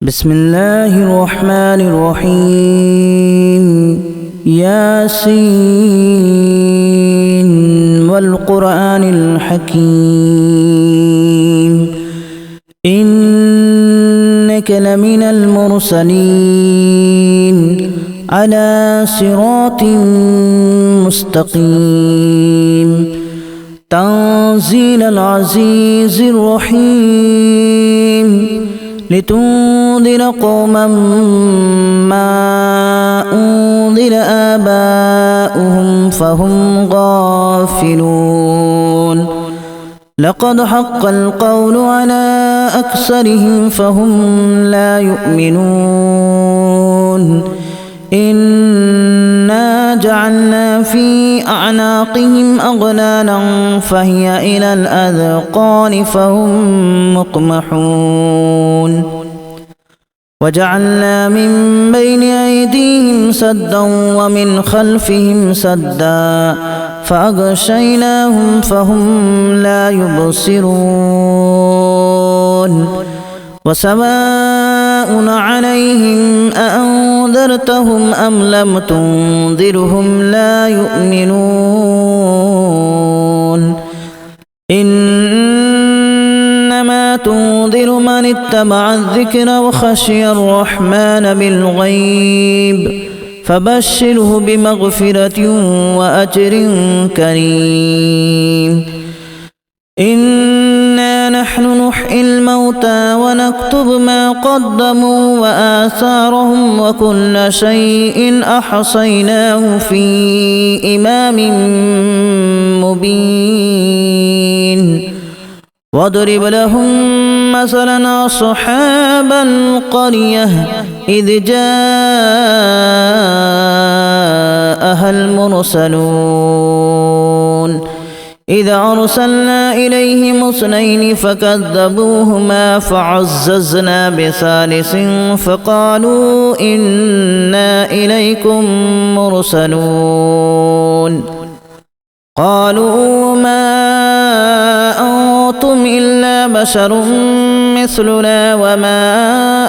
بسم الله الرحمن الرحيم ياسين والقرآن الحكيم إنك لمن المرسلين على صراط مستقيم تنزيل العزيز الرحيم لتنذر قوما ما أنذر آباؤهم فهم غافلون لقد حق القول على أكثرهم فهم لا يؤمنون إنا جعلنا في أعناقهم أغلالا فهي إلى الأذقان فهم مقمحون وجعلنا من بين أيديهم سدا ومن خلفهم سدا فأغشيناهم فهم لا يبصرون وسواء عليهم أأنذرتهم أم لم تنذرهم لا يؤمنون إنما تنذر من اتبع الذكر وخشي الرحمن بالغيب فبشره بمغفرة وأجر كريم إنا نحن نحيي الموتى ونكتب ما قدموا وآثارهم وكل شيء أحصيناه في إمام مبين واضرب لهم مثلا أصحاب القرية إذ جاءها المرسلون إذا أرسلنا إليهم اثنين فكذبوهما فعززنا بثالث فقالوا إنا إليكم مرسلون قالوا ما أنتم إلا بشر مثلنا وما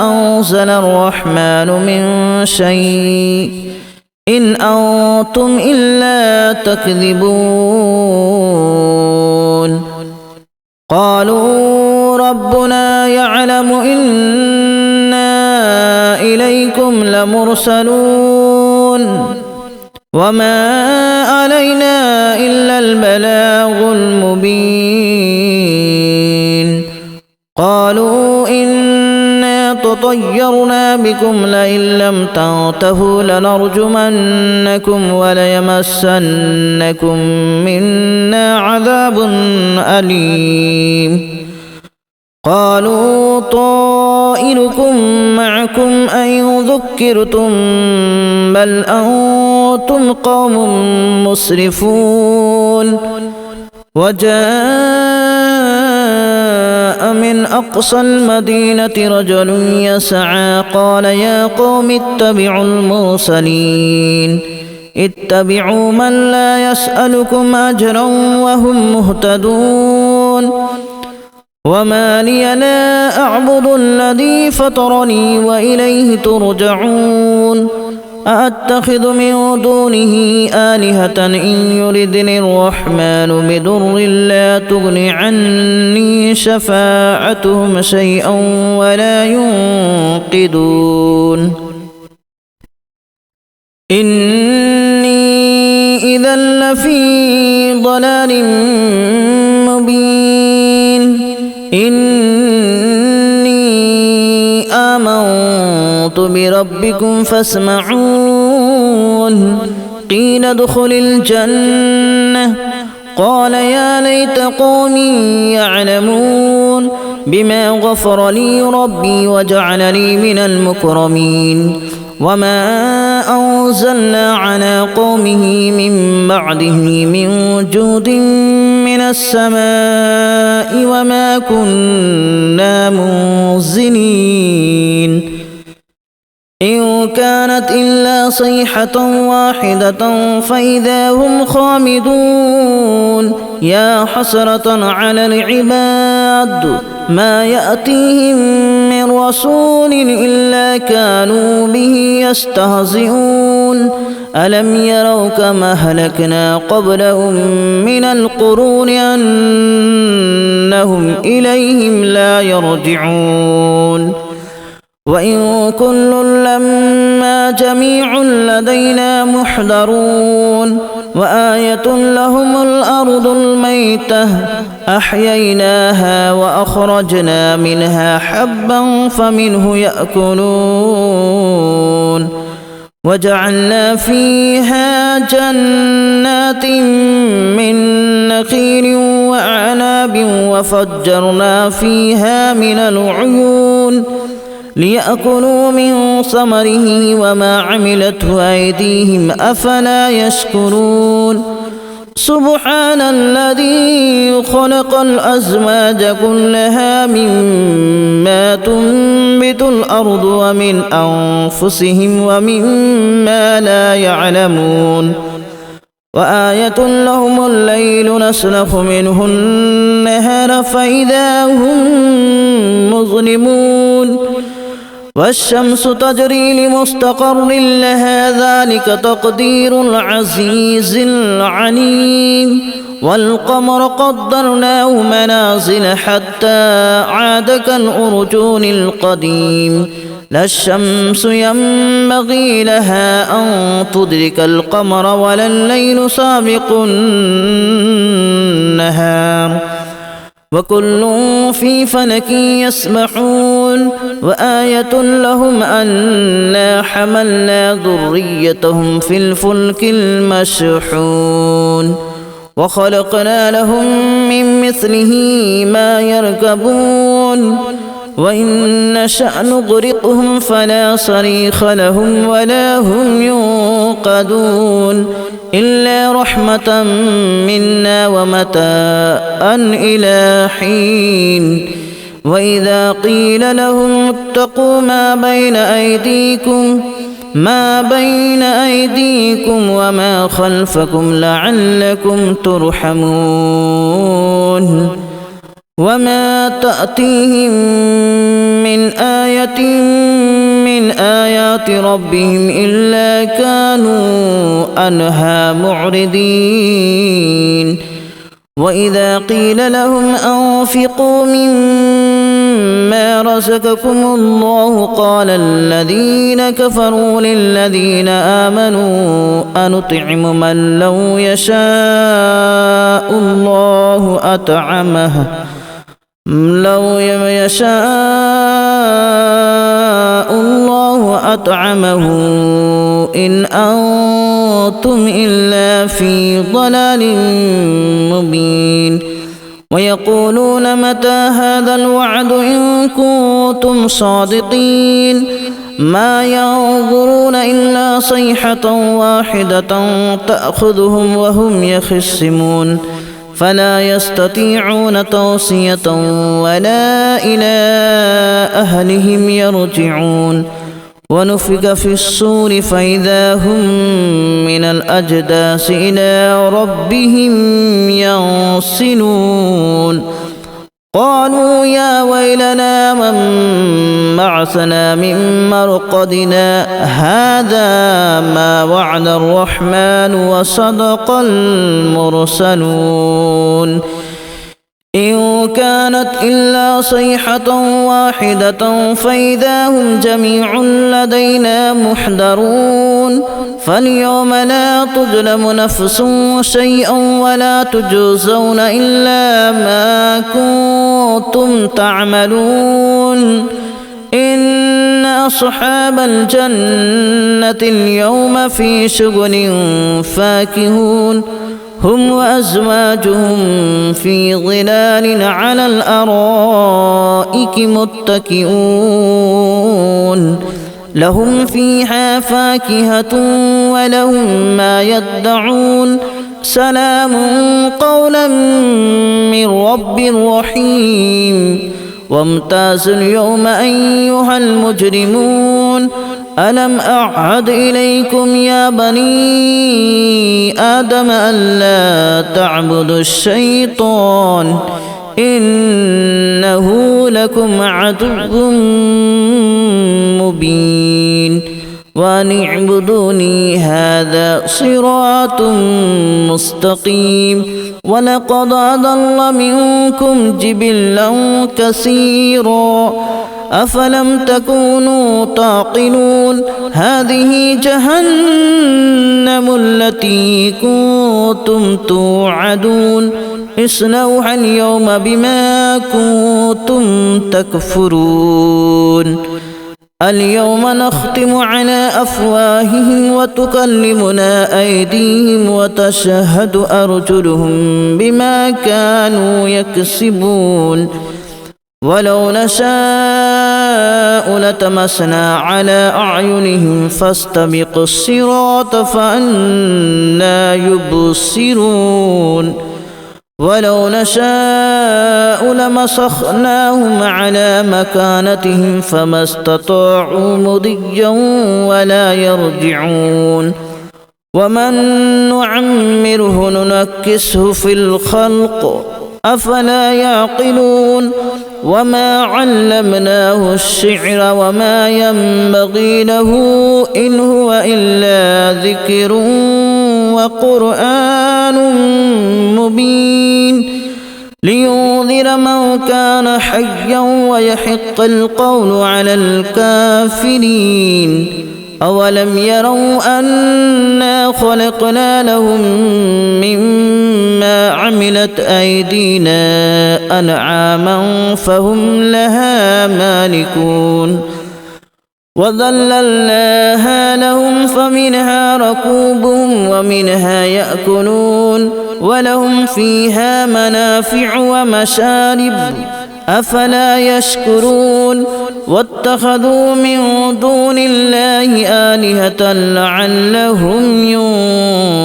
أنزل الرحمن من شيء إن أنتم إلا تكذبون قالوا ربنا يعلم إنا إليكم لمرسلون وما علينا إلا البلاغ المبين قالوا إنا تطيرنا بكم لئن لم تنتهوا لنرجمنكم وليمسنكم منا عذاب أليم قالوا طائركم معكم أن ذكرتم بل أنتم قوم مسرفون وجاء من أقصى المدينة رجل يسعى قال يا قوم اتبعوا المرسلين اتبعوا من لا يسألكم أجرا وهم مهتدون وما لي لا أعبد الذي فطرني وإليه ترجعون أأتخذ من دونه آلهة إن يردني الرحمن بضر لا تغن عني شفاعتهم شيئا ولا ينقذون إني إذا لفي ضلال مبين إني آمنت بربكم فاسمعون قيل ادخل الجنة قال يا ليت قومي يعلمون بما غفر لي ربي وجعلني من المكرمين وما أنزلنا على قومه من بعده من جود من السماء وما كنا منزلين إن كانت إلا صيحة واحدة فإذا هم خامدون يا حسرة على العباد ما يأتيهم من رسول إلا كانوا به يستهزئون ألم يروا كما أهلكنا قبلهم من القرون أنهم إليهم لا يرجعون وإن كل لما جميع لدينا محضرون وآية لهم الأرض الميتة أحييناها وأخرجنا منها حبا فمنه يأكلون وجعلنا فيها جنات من نخيل وأعناب وفجرنا فيها من العيون ليأكلوا من ثمره وما عملته أيديهم أفلا يشكرون سبحان الذي خلق الأزواج كلها مما تنبت الأرض ومن أنفسهم ومما لا يعلمون وآية لهم الليل نسلخ منه النهار فإذا هم مظلمون والشمس تجري لمستقر لها ذلك تقدير العزيز العليم والقمر قدرناه منازل حتى عاد كالأرجون القديم لا الشمس ينبغي لها أن تدرك القمر ولا الليل سابق النهار وكل في فلك يسبحون وآية لهم أنا حملنا ذريتهم في الفلك المشحون وخلقنا لهم من مثله ما يركبون وإن نشأ نغرقهم فلا صريخ لهم ولا هم ينقذون إلا رحمة منا ومتاعا إلى حين وإذا قيل لهم اتقوا ما بين أيديكم وما خلفكم لعلكم ترحمون وما تأتيهم من آية من آيات ربهم إلا كانوا عنها معرضين وإذا قيل لهم أنفقوا مما رزقكم الله قال الذين كفروا للذين آمنوا أنطعم من لو يشاء الله أطعمه إن أنتم إلا في ضلال مبين ويقولون متى هذا الوعد إن كنتم صادقين ما ينظرون إلا صيحة واحدة تأخذهم وهم يخصمون فلا يستطيعون توصية ولا إلى أهلهم يرجعون ونفخ في الصور فإذا هم من الأجداث إلى ربهم ينسلون قالوا يا ويلنا من بعثنا من مرقدنا هذا ما وعد الرحمن وصدق المرسلون إن كانت إلا صيحة واحدة فإذا هم جميع لدينا محضرون فاليوم لا تظلم نفس شيئا ولا تجزون إلا ما كنتم تعملون إن أصحاب الجنة اليوم في شغل فاكهون هم وأزواجهم في ظلال على الأرائك متكئون لهم فيها فاكهة ولهم ما يدعون سلام قولا من رب رحيم وامتازوا اليوم أيها المجرمون ألم أعهد إليكم يا بني آدم ألا تعبدوا الشيطان إنه لكم عدو مبين وأن اعبدوني هذا صراط مستقيم ولقد أضل منكم جبلا كثيرا أفلم تكونوا تعقلون هذه جهنم التي كنتم توعدون اصلوها اليوم بما كنتم تكفرون اليوم نختم على أفواههم وتكلمنا أيديهم وتشهد أرجلهم بما كانوا يكسبون ولو نشاء لتمسنا على أعينهم فاستبقوا الصراط فأنى يبصرون ولو نشاء لمسخناهم على مكانتهم فما استطاعوا مضيا ولا يرجعون ومن نعمره ننكسه في الخلق أفلا يعقلون وما علمناه الشعر وما ينبغي له إن هو إلا ذكر وقرآن مبين لينذر من كان حيا ويحق القول على الكافرين أولم يروا أنا خلقنا لهم مما عملت أيدينا أنعاما فهم لها مالكون وذللناها لهم فمنها ركوبهم ومنها يأكلون ولهم فيها منافع ومشارب أفلا يشكرون واتخذوا من دون الله آلهة لعلهم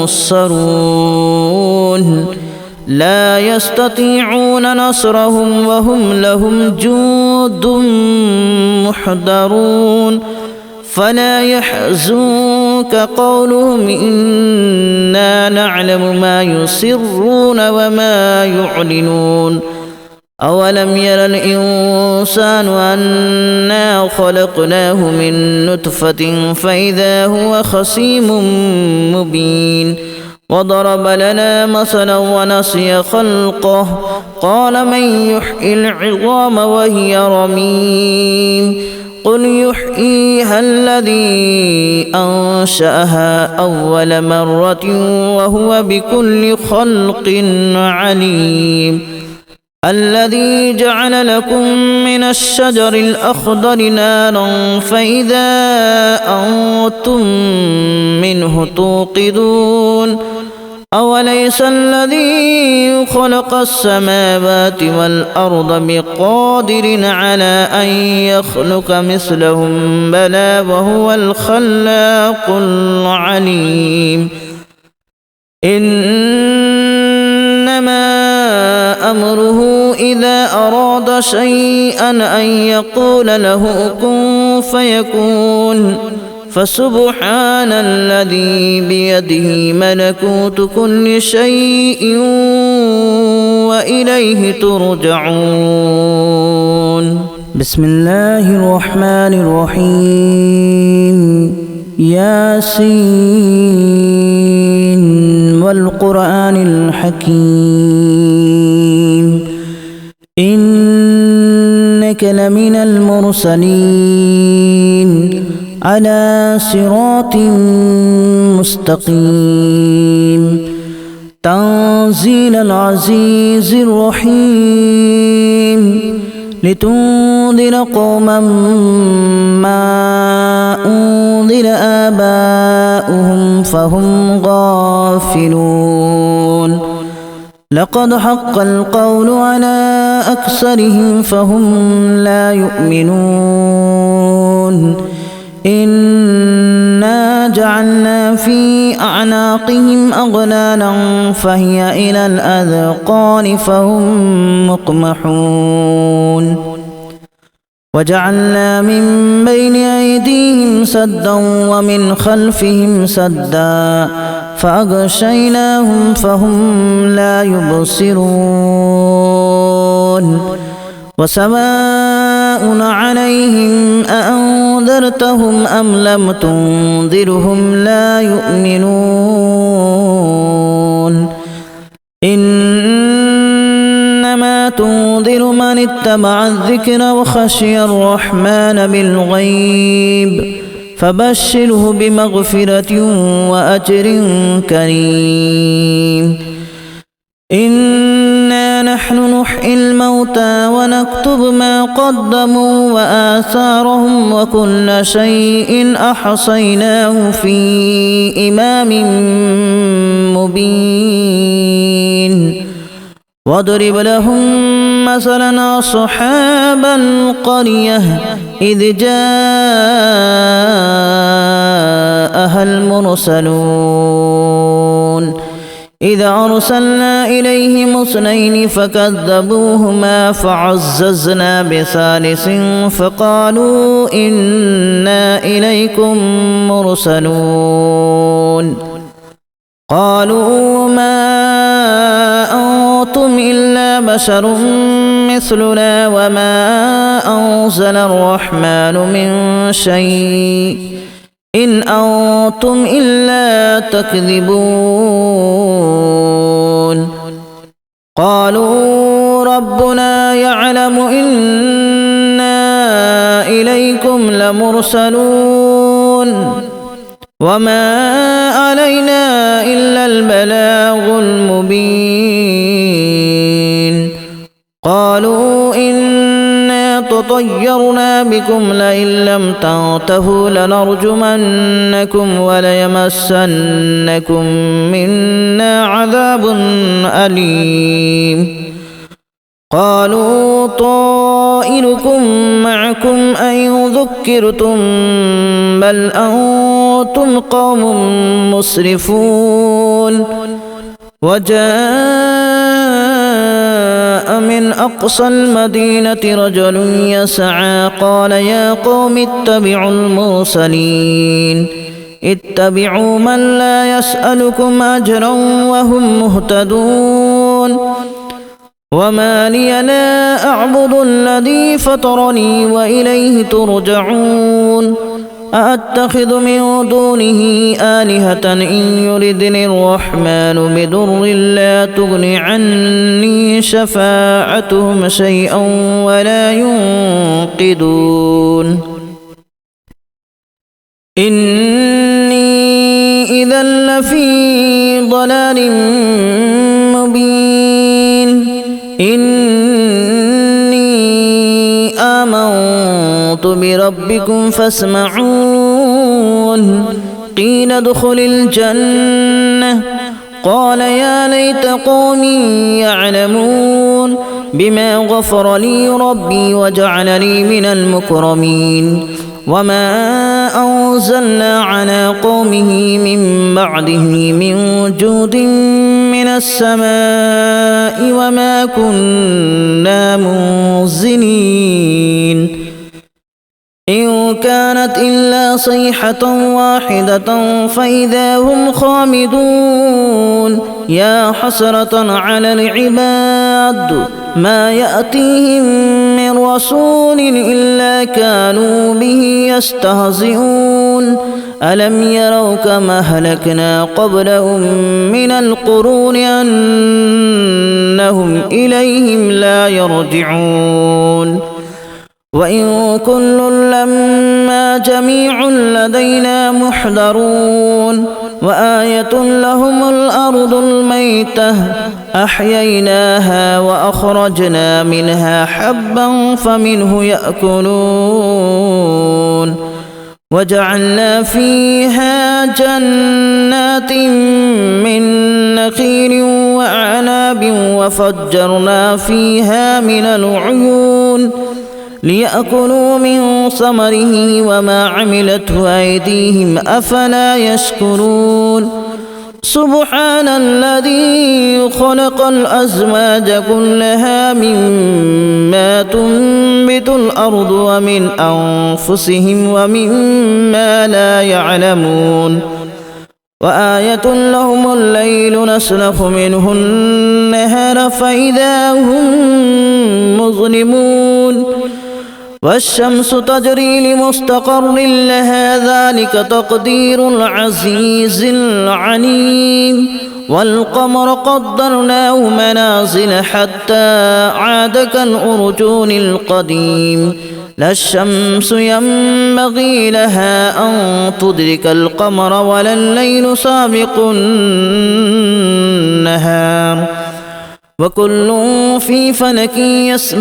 ينصرون لا يستطيعون نصرهم وهم لهم جند محضرون فلا يحزنك قولهم إنا نعلم ما يسرون وما يعلنون أولم ير الإنسان أنا خلقناه من نطفة فإذا هو خصيم مبين وضرب لنا مثلا ونسي خلقه قال من يحيي العظام وهي رميم قل يحييها الذي أنشأها أول مرة وهو بكل خلق عليم الذي جعل لكم من الشجر الأخضر نارا فإذا أنتم منه توقدون أوليس الذي خلق السماوات والأرض بقادر على أن يخلق مثلهم بلى وهو الخلاق العليم إنما أمره إذا أراد شيئا أن يقول له كن فيكون فسبحان الذي بيده ملكوت كل شيء وإليه ترجعون بسم الله الرحمن الرحيم ياسين والقرآن الحكيم إنك لمن المرسلين على صراط مستقيم تنزيل العزيز الرحيم لتنذر قوما ما أنذر آباؤهم فهم غافلون لقد حق القول على أكثرهم فهم لا يؤمنون إنا جعلنا في أعناقهم أغلالا فهي إلى الأذقان فهم مقمحون وجعلنا من بين أيديهم سدا ومن خلفهم سدا فأغشيناهم فهم لا يبصرون وسواء عليهم أأنذرتهم أم لم تنذرهم لا يؤمنون إنما تنذر من اتبع الذكر وخشي الرحمن بالغيب فبشره بمغفرة وأجر كريم إنا نحن نحيي الموتى ونكتب ما قدموا وآثارهم وكل شيء أحصيناه في إمام مبين واضرب لهم مثلا أصحاب القرية إذ جاءها المرسلون إذا أرسلنا إليهم اثنين فكذبوهما فعززنا بثالث فقالوا إنا إليكم مرسلون قالوا ما أنتم إلا بشر مثلنا وما أنزل الرحمن من شيء إن أنتم إلا تكذبون قالوا ربنا يعلم إنا إليكم لمرسلون وما علينا إلا البلاغ المبين قالوا إنا تطيرنا بكم لئن لم تنتهوا لنرجمنكم وليمسنكم منا عذاب أليم قالوا طائركم معكم أئن ذكرتم بل أنتم قوم مسرفون وجاء من أقصى المدينة رجل يسعى قال يا قوم اتبعوا المرسلين اتبعوا من لا يسألكم أجرا وهم مهتدون وما لي لا أعبد الذي فطرني وإليه ترجعون أأتخذ من دونه آلهة إن يردني الرحمن بضر لا تغن عني شفاعتهم شيئا ولا ينقذون إني إذا لفي ضلال مبين إني آمنت بربكم فاسمعون قيل ادخل الجنة قال يا ليت قومي يعلمون بما غفر لي ربي وجعلني من المكرمين وما أنزلنا على قومه من بعده من جود من السماء وما كنا منزلين إن كانت إلا صيحة واحدة فإذا هم خامدون يا حسرة على العباد ما يأتيهم من رسول إلا كانوا به يستهزئون ألم يروا كما أهلكنا قبلهم من القرون أنهم إليهم لا يرجعون وإن كل لما جميع لدينا محضرون وآية لهم الأرض الميتة أحييناها وأخرجنا منها حبا فمنه يأكلون وجعلنا فيها جنات من نخيل وأعناب وفجرنا فيها من العيون ليأكلوا من ثمره وما عملته أيديهم أفلا يشكرون سبحان الذي خلق الأزواج كلها مما تنبت الأرض ومن أنفسهم ومما لا يعلمون وآية لهم الليل نسلخ منه النهار فإذا هم مظلمون والشمس تجري لمستقر لها ذلك تقدير العزيز العليم والقمر قدرناه منازل حتى عاد كالأرجون القديم لا الشمس ينبغي لها أن تدرك القمر ولا الليل سابق النهار وكل في فلك يسبحون